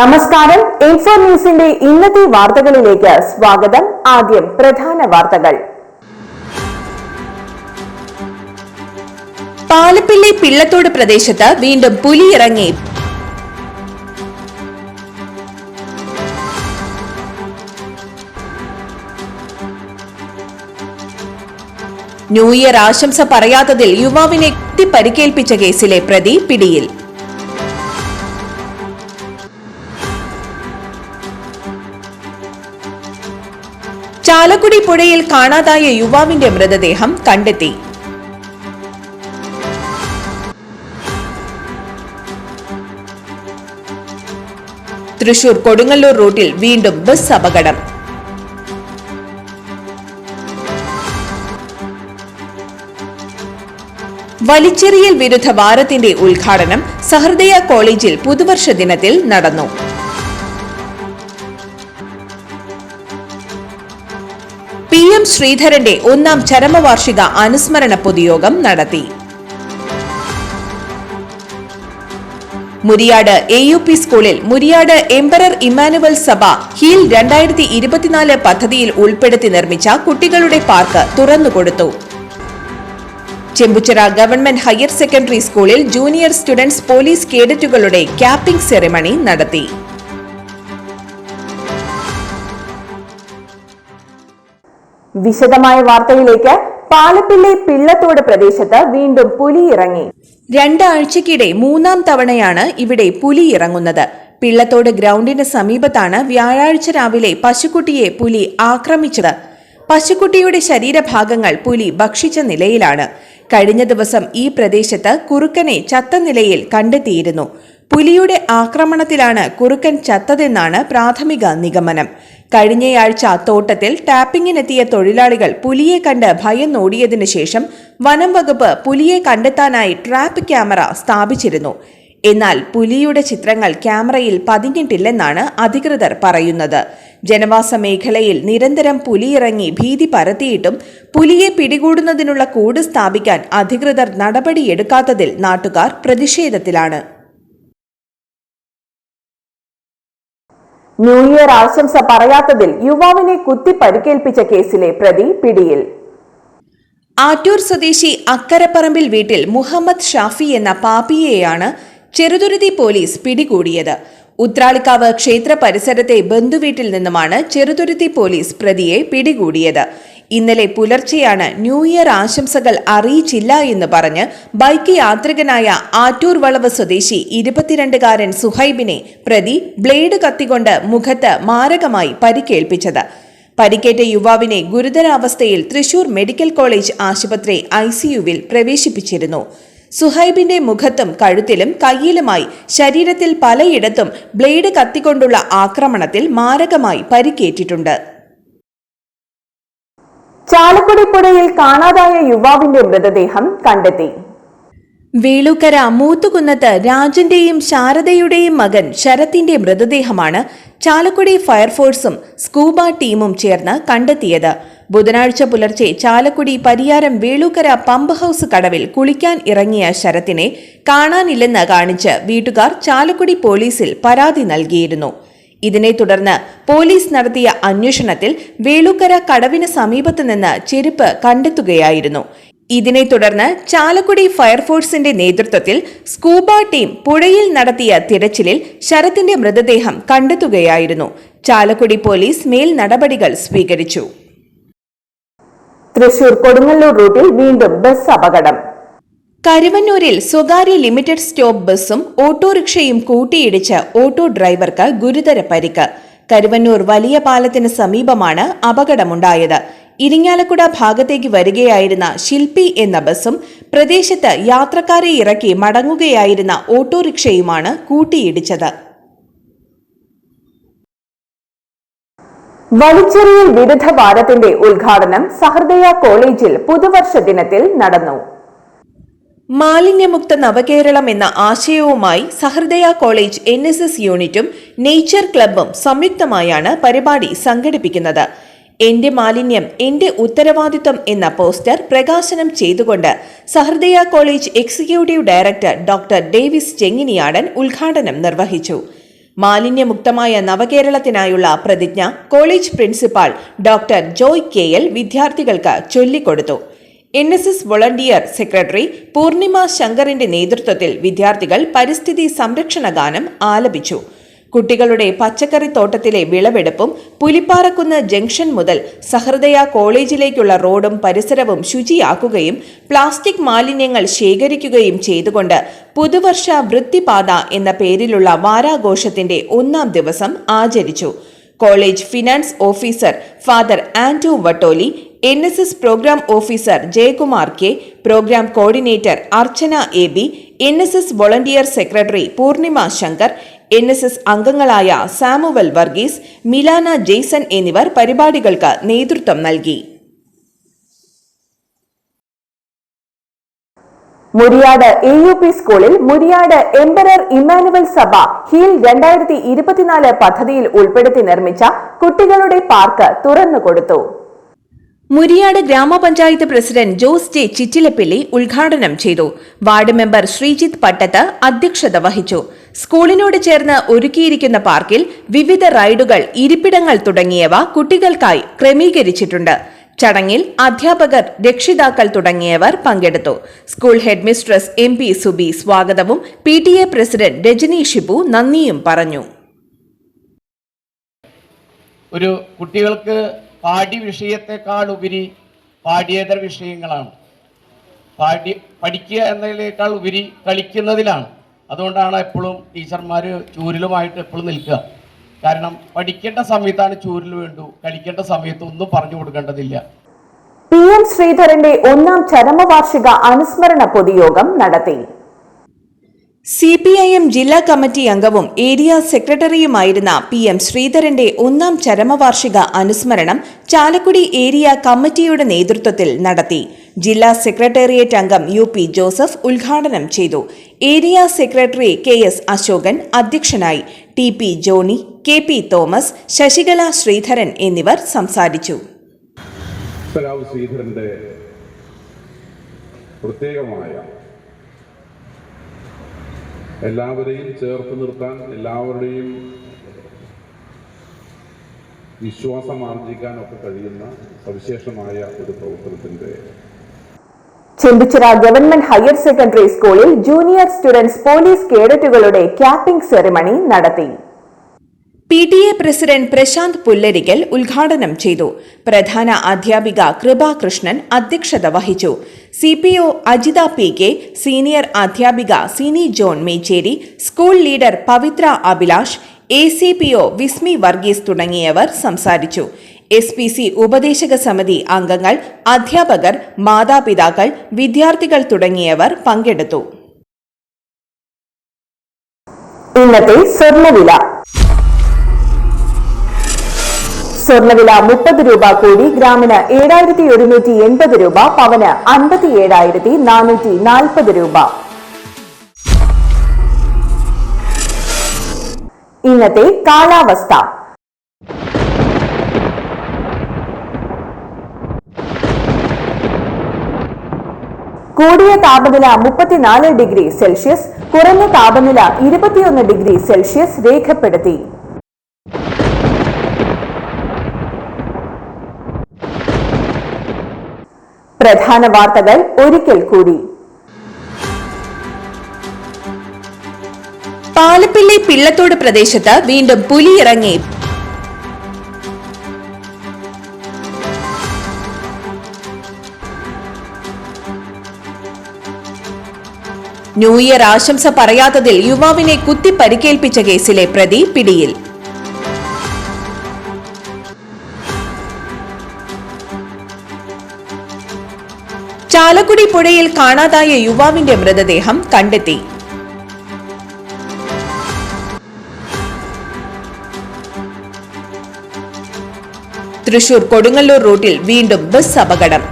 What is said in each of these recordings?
നമസ്കാരം. ഇൻഫോ ന്യൂസിന്റെ ഇന്നത്തെ വാർത്തകളിലേക്ക് സ്വാഗതം. ആദ്യം പ്രധാന വാർത്തകൾ. പാലപ്പിള്ളി പിള്ളത്തോട് പ്രദേശത്ത് വീണ്ടും പുലി ഇറങ്ങി. ന്യൂ ഇയർ ആശംസ പറയാത്തതിൽ യുവാവിനെ പരിക്കേൽപ്പിച്ച കേസിലെ പ്രതി പിടിയിൽ. ചാലക്കുടി പുഴയിൽ കാണാതായ യുവാവിന്റെ മൃതദേഹം കണ്ടെത്തി. തൃശൂർ കൊടുങ്ങല്ലൂർ റൂട്ടിൽ വീണ്ടും ബസ് അപകടം. വലിച്ചെറിയൽ വിരുദ്ധ വാരത്തിന്റെ ഉദ്ഘാടനം സഹൃദയ കോളേജിൽ പുതുവർഷ ദിനത്തിൽ നടന്നു. PM ശ്രീധരന്റെ ഒന്നാം ചരമവാർഷിക അനുസ്മരണ പൊതുയോഗം നടത്തി. മുരിയാട് AUP സ്കൂളിൽ മുരിയാട് എംപറർ ഇമ്മാനുവൽ സഭ ഹീൽ 2024 പദ്ധതിയിൽ ഉൾപ്പെടുത്തി നിർമ്മിച്ച കുട്ടികളുടെ പാർക്ക് തുറന്നുകൊടുത്തു. ചെമ്പുച്ചിറ ഗവൺമെന്റ് ഹയർ സെക്കൻഡറി സ്കൂളിൽ ജൂനിയർ സ്റ്റുഡൻസ് പോലീസ് കേഡറ്റുകളുടെ ക്യാപ്പിംഗ് സെറിമണി നടത്തി. വിശദമായ വാർത്തയിലേക്ക്. പാലപ്പിള്ളി പിള്ളത്തോട് പ്രദേശത്ത് വീണ്ടും പുലി ഇറങ്ങി. 2 ആഴ്ചക്കിടെ 3ാം തവണയാണ് ഇവിടെ പുലി ഇറങ്ങുന്നത്. പിള്ളത്തോട് ഗ്രൗണ്ടിന് സമീപത്താണ് വ്യാഴാഴ്ച രാവിലെ പശുക്കുട്ടിയെ പുലി ആക്രമിച്ചത്. പശുക്കുട്ടിയുടെ ശരീരഭാഗങ്ങൾ പുലി ഭക്ഷിച്ച നിലയിലാണ്. കഴിഞ്ഞ ദിവസം ഈ പ്രദേശത്ത് കുറുക്കനെ ചത്ത നിലയിൽ കണ്ടെത്തിയിരുന്നു. പുലിയുടെ ആക്രമണത്തിലാണ് കുറുക്കൻ ചത്തതെന്നാണ് പ്രാഥമിക നിഗമനം. കഴിഞ്ഞയാഴ്ച തോട്ടത്തിൽ ടാപ്പിംഗിനെത്തിയ തൊഴിലാളികൾ പുലിയെ കണ്ട് ഭയന്നോടിയതിനു ശേഷം വനം വകുപ്പ് പുലിയെ കണ്ടെത്താനായി ട്രാപ്പ് ക്യാമറ സ്ഥാപിച്ചിരുന്നു. എന്നാൽ പുലിയുടെ ചിത്രങ്ങൾ ക്യാമറയിൽ പതിഞ്ഞിട്ടില്ലെന്നാണ് അധികൃതർ പറയുന്നത്. ജനവാസ മേഖലയിൽ നിരന്തരം പുലിയിറങ്ങി ഭീതി പരത്തിയിട്ടും പുലിയെ പിടികൂടുന്നതിനുള്ള കൂട് സ്ഥാപിക്കാൻ അധികൃതർ നടപടിയെടുക്കാത്തതിൽ നാട്ടുകാർ പ്രതിഷേധത്തിലാണ്. ന്യൂ ഇയർ ആശംസ പറയാത്തതിൽ യുവാവിനെ കുത്തി പരിക്കേൽപ്പിച്ച കേസിലെ പ്രതി പിടിയിൽ. ആറ്റൂർ സ്വദേശി അക്കരപ്പറമ്പിൽ വീട്ടിൽ മുഹമ്മദ് ഷാഫി എന്ന പാപ്പിയെയാണ് ചെറുതുരുത്തി പോലീസ് പിടികൂടിയത്. ഉത്രാളിക്കാവ് ക്ഷേത്ര പരിസരത്തെ ബന്ധുവീട്ടിൽ നിന്നുമാണ് ചെറുതുരുത്തി പോലീസ് പ്രതിയെ പിടികൂടിയത്. ഇന്നലെ പുലർച്ചെയാണ് ന്യൂ ഇയർ ആശംസകൾ അറിയിച്ചില്ല എന്ന് പറഞ്ഞ് ബൈക്ക് യാത്രികനായ ആറ്റൂർ വളവ് സ്വദേശി 22-കാരൻ സുഹൈബിനെ പ്രതി ബ്ലേഡ് കത്തിക്കൊണ്ട് മുഖത്ത് മാരകമായി പരിക്കേൽപ്പിച്ചത്. പരിക്കേറ്റ യുവാവിനെ ഗുരുതരാവസ്ഥയിൽ തൃശൂർ മെഡിക്കൽ കോളേജ് ആശുപത്രി ICUവിൽ പ്രവേശിപ്പിച്ചിരുന്നു. സുഹൈബിന്റെ മുഖത്തും കഴുത്തിലും കയ്യിലുമായി ശരീരത്തിൽ പലയിടത്തും ബ്ലേഡ് കത്തിക്കൊണ്ടുള്ള ആക്രമണത്തിൽ മാരകമായി പരിക്കേറ്റിട്ടുണ്ട്. ചാലക്കുടി പുഴയിൽ കാണാതായ യുവാവിന്റെ മൃതദേഹം കണ്ടെത്തി. വേളൂക്കര മൂത്തുകുന്നത്ത് രാജന്റെയും ശാരദയുടെയും മകൻ ശരത്തിന്റെ മൃതദേഹമാണ് ചാലക്കുടി ഫയർഫോഴ്സും സ്കൂബ ടീമും ചേർന്ന് കണ്ടെത്തിയത്. ബുധനാഴ്ച പുലർച്ചെ ചാലക്കുടി പരിയാരം വേളൂക്കര പമ്പ് ഹൌസ് കടവിൽ കുളിക്കാൻ ഇറങ്ങിയ ശരത്തിനെ കാണാനില്ലെന്ന് കാണിച്ച് വീട്ടുകാർ ചാലക്കുടി പോലീസിൽ പരാതി നൽകിയിരുന്നു. ഇതിനെ തുടർന്ന് പോലീസ് നടത്തിയ അന്വേഷണത്തിൽ വേളൂക്കര കടവിന് സമീപത്ത് നിന്ന് ചെരുപ്പ് കണ്ടെത്തുകയായിരുന്നു. ഇതിനെ തുടർന്ന് ചാലക്കുടി ഫയർഫോഴ്സിന്റെ നേതൃത്വത്തിൽ സ്കൂബ ടീം പുഴയിൽ നടത്തിയ തിരച്ചിലിൽ ശരത്തിന്റെ മൃതദേഹം കണ്ടെത്തുകയായിരുന്നു. ചാലക്കുടി പോലീസ് മേൽ നടപടികൾ സ്വീകരിച്ചു. തൃശൂർ കൊടുങ്ങല്ലൂർ റൂട്ടിൽ വീണ്ടും ബസ് അപകടം. കരുവന്നൂരിൽ സ്വകാര്യ ലിമിറ്റഡ് സ്റ്റോപ്പ് ബസും ഓട്ടോറിക്ഷയും കൂട്ടിയിടിച്ച് ഓട്ടോ ഡ്രൈവർക്ക് ഗുരുതര പരിക്ക്. കരുവന്നൂർ വലിയ പാലത്തിന് സമീപമാണ് അപകടമുണ്ടായത്. ഇരിങ്ങാലക്കുട ഭാഗത്തേക്ക് വരികയായിരുന്ന ശില്പി എന്ന ബസും പ്രദേശത്ത് യാത്രക്കാരെ ഇറക്കി മടങ്ങുകയായിരുന്ന ഓട്ടോറിക്ഷയുമാണ് കൂട്ടിയിടിച്ചത്. വലിച്ചെറിയൽ വിരുദ്ധ വാരത്തിന്റെ ഉദ്ഘാടനം സഹൃദയ കോളേജിൽ പുതുവർഷ ദിനത്തിൽ നടന്നു. മാലിന്യമുക്ത നവകേരളം എന്ന ആശയവുമായി സഹൃദയ കോളേജ് NSS യൂണിറ്റും നേച്ചർ ക്ലബ്ബും സംയുക്തമായാണ് പരിപാടി സംഘടിപ്പിക്കുന്നത്. എന്റെ മാലിന്യം എന്റെ ഉത്തരവാദിത്വം എന്ന പോസ്റ്റർ പ്രകാശനം ചെയ്തുകൊണ്ട് Sahrdaya college executive director doctor Davis Chenginiyadan ഉദ്ഘാടനം നിർവഹിച്ചു. മാലിന്യമുക്തമായ നവകേരളത്തിനായുള്ള പ്രതിജ്ഞ college principal doctor Joy KL വിദ്യാർത്ഥികൾക്ക് ചൊല്ലിക്കൊടുത്തു. NSS വോളണ്ടിയർ സെക്രട്ടറി പൂർണിമ ശങ്കറിന്റെ നേതൃത്വത്തിൽ വിദ്യാർത്ഥികൾ പരിസ്ഥിതി സംരക്ഷണ ഗാനം ആലപിച്ചു. കുട്ടികളുടെ പച്ചക്കറിത്തോട്ടത്തിലെ വിളവെടുപ്പും പുലിപ്പാറക്കുന്ന് ജംഗ്ഷൻ മുതൽ സഹൃദയ കോളേജിലേക്കുള്ള റോഡും പരിസരവും ശുചിയാക്കുകയും പ്ലാസ്റ്റിക് മാലിന്യങ്ങൾ ശേഖരിക്കുകയും ചെയ്തുകൊണ്ട് പുതുവർഷ വൃത്തിപാത എന്ന പേരിലുള്ള വാരാഘോഷത്തിന്റെ 1-ാം ദിവസം ആചരിച്ചു. College finance officer father Anto Vattoli, NSS programme officer Jayakumar K, programme coordinator Archana AB, NSS volunteer secretary Poornima Shankar, NSS അംഗങ്ങളായ സാമുവൽ വർഗീസ്, മിലാന ജെയ്സൺ എന്നിവർ പരിപാടികൾക്ക് നേതൃത്വം നൽകി. മുരിയാട് AUP സ്കൂളിൽ മുരിയാട് എംപറർ ഇമ്മാനുവൽ സഭ ഹീൽ 2024 പദ്ധതിയിൽ ഉൾപ്പെടുത്തി നിർമ്മിച്ച കുട്ടികളുടെ പാർക്ക് തുറന്നുകൊടുത്തു. മുരിയാട് ഗ്രാമപഞ്ചായത്ത് പ്രസിഡന്റ് ജോസ് J. ചിറ്റിലപ്പിള്ളി ഉദ്ഘാടനം ചെയ്തു. വാർഡ് മെമ്പർ ശ്രീജിത്ത് പട്ടത്ത് അധ്യക്ഷത വഹിച്ചു. സ്കൂളിനോട് ചേർന്ന് ഒരുക്കിയിരിക്കുന്ന പാർക്കിൽ വിവിധ റൈഡുകൾ, ഇരിപ്പിടങ്ങൾ തുടങ്ങിയവ കുട്ടികൾക്കായി ക്രമീകരിച്ചിട്ടുണ്ട്. ചടങ്ങിൽ അധ്യാപകർ, രക്ഷിതാക്കൾ തുടങ്ങിയവർ പങ്കെടുത്തു. School head mistress MP Subi സ്വാഗതവും PTA പ്രസിഡന്റ് രജനി ഷിബു നന്ദിയും പറഞ്ഞു. ഒരു കുട്ടികൾക്ക് പാഠ്യ വിഷയത്തെക്കാൾ ഉപരി പാഠ്യേതര വിഷയങ്ങളാണ്. പഠിക്കുക എന്നതിനേക്കാൾ ഉപരി കളിക്കുന്നതിലാണ്. അതുകൊണ്ടാണ് എപ്പോഴും ടീച്ചർമാർ ചൂരലുമായിട്ട് എപ്പോഴും നിൽക്കുക. കാരണം പഠിക്കേണ്ട സമയത്താണ് ചൂരൽ വേണ്ടു, കളിക്കേണ്ട സമയത്ത് ഒന്നും പറഞ്ഞു കൊടുക്കേണ്ടതില്ല. PM ശ്രീധരന്റെ 1-ാം ചരമവാർഷിക അനുസ്മരണ പൊതുയോഗം നടത്തി. CPIM ജില്ലാ കമ്മിറ്റി അംഗവും ഏരിയ സെക്രട്ടറിയുമായിരുന്ന PM ശ്രീധരന്റെ 1-ാം ചരമവാർഷിക അനുസ്മരണം ചാലക്കുടി ഏരിയ കമ്മിറ്റിയുടെ നേതൃത്വത്തിൽ നടത്തി. ജില്ലാ സെക്രട്ടേറിയറ്റ് അംഗം UP ജോസഫ് ഉദ്ഘാടനം ചെയ്തു. ഏരിയ സെക്രട്ടറി KS അശോകൻ അധ്യക്ഷനായി. TP ജോണി, KP തോമസ്, ശശികല ശ്രീധരൻ എന്നിവർ സംസാരിച്ചു. ശ്രീധരന്റെ പ്രത്യേകമായ എല്ലാവരെയും ചേർത്ത് നിർത്താൻ, എല്ലാവരുടെയും വിശ്വാസം ആർജിക്കാനൊക്കെ കഴിയുന്ന സവിശേഷമായ ഒരു പ്രവർത്തനത്തിന്റെ ചെമ്പിച്ചിറ ഗവൺമെന്റ് ഹയർ സെക്കൻഡറി സ്കൂളിൽ ജൂനിയർ സ്റ്റുഡൻസ് പോലീസ് കേഡറ്റുകളുടെ ക്യാപ്പിംഗ് സെറിമണി നടത്തി. PTA പ്രസിഡന്റ് പ്രശാന്ത് പുല്ലരിക്കൽ ഉദ്ഘാടനം ചെയ്തു. പ്രധാന അധ്യാപിക കൃപാകൃഷ്ണൻ അധ്യക്ഷത വഹിച്ചു. CPO അജിത PK, സീനിയർ അധ്യാപിക Sini John Mechery, school leader Pavithra Abhilash, ACPO Vismi Varghese തുടങ്ങിയവർ സംസാരിച്ചു. SPC ഉപദേശക സമിതി അംഗങ്ങൾ, അധ്യാപകർ, മാതാപിതാക്കൾ, വിദ്യാർത്ഥികൾ തുടങ്ങിയവർ പങ്കെടുത്തു. ഇന്നത്തെ സ്വർണ്ണവില. സ്വർണ്ണവില 30 രൂപ കൂടി ഗ്രാമിന് 7180 രൂപ, പവന് 57,440 രൂപ. ഇന്നത്തെ കാലാവസ്ഥ. കൂടിയ താപനില 34 ഡിഗ്രി സെൽഷ്യസ്, കുറഞ്ഞ താപനില 21 ഡിഗ്രി സെൽഷ്യസ് രേഖപ്പെടുത്തി. പ്രധാന വാർത്തകൾ ഒരിക്കൽ കൂടി. പാലപ്പിള്ളി പിള്ളത്തോട് പ്രദേശത്ത് വീണ്ടും പുലിയിറങ്ങി. ന്യൂ ഇയർ ആശംസ പറയാത്തതിൽ യുവാവിനെ കുത്തി പരിക്കേൽപ്പിച്ച കേസിലെ പ്രതി പിടിയിൽ. ചാലക്കുടി പുഴയിൽ കാണാതായ യുവാവിന്റെ മൃതദേഹം കണ്ടെത്തി. തൃശൂർ കൊടുങ്ങല്ലൂർ റൂട്ടിൽ വീണ്ടും ബസ് അപകടം.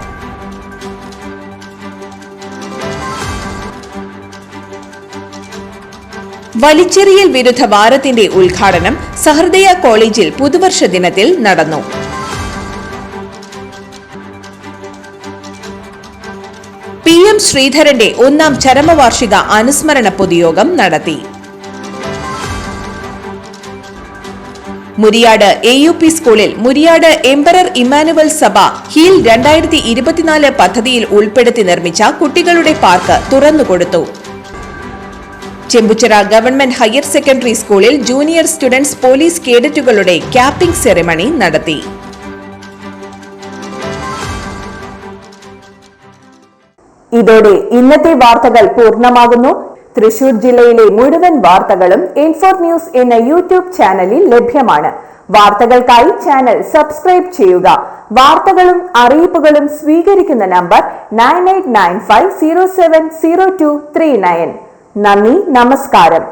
വലിച്ചെറിയൽ വിരുദ്ധ വാരത്തിന്റെ ഉദ്ഘാടനം സഹൃദയ കോളേജിൽ പുതുവർഷ ദിനത്തിൽ നടന്നു. PM ശ്രീധരന്റെ 1-ാം ചരമവാർഷിക അനുസ്മരണ പൊതുയോഗം നടത്തി. മുരിയാട് AUP സ്കൂളിൽ മുരിയാട് എംപറർ ഇമ്മാനുവൽ സഭ ഹീൽ 2024 പദ്ധതിയിൽ ഉൾപ്പെടുത്തി നിർമ്മിച്ച കുട്ടികളുടെ പാർക്ക് തുറന്നുകൊടുത്തു. ചെമ്പുച്ചിറ ഗവൺമെന്റ് ഹയർ സെക്കൻഡറി സ്കൂളിൽ ജൂനിയർ സ്റ്റുഡൻസ് പോലീസ് കേഡറ്റുകളുടെ ക്യാപ്പിംഗ് സെറിമണി നടത്തി. ഇതോടെ ഇന്നത്തെ വാർത്തകൾ പൂർണ്ണമാകുന്നു. തൃശൂർ ജില്ലയിലെ മുഴുവൻ വാർത്തകളും ഇൻഫോർ ന്യൂസ് എന്ന യൂട്യൂബ് ചാനലിൽ ലഭ്യമാണ്. വാർത്തകൾക്കായി ചാനൽ സബ്സ്ക്രൈബ് ചെയ്യുക. വാർത്തകളും അറിയിപ്പുകളും സ്വീകരിക്കുന്ന നമ്പർ 9895070239. നന്ദി, നമസ്കാരം.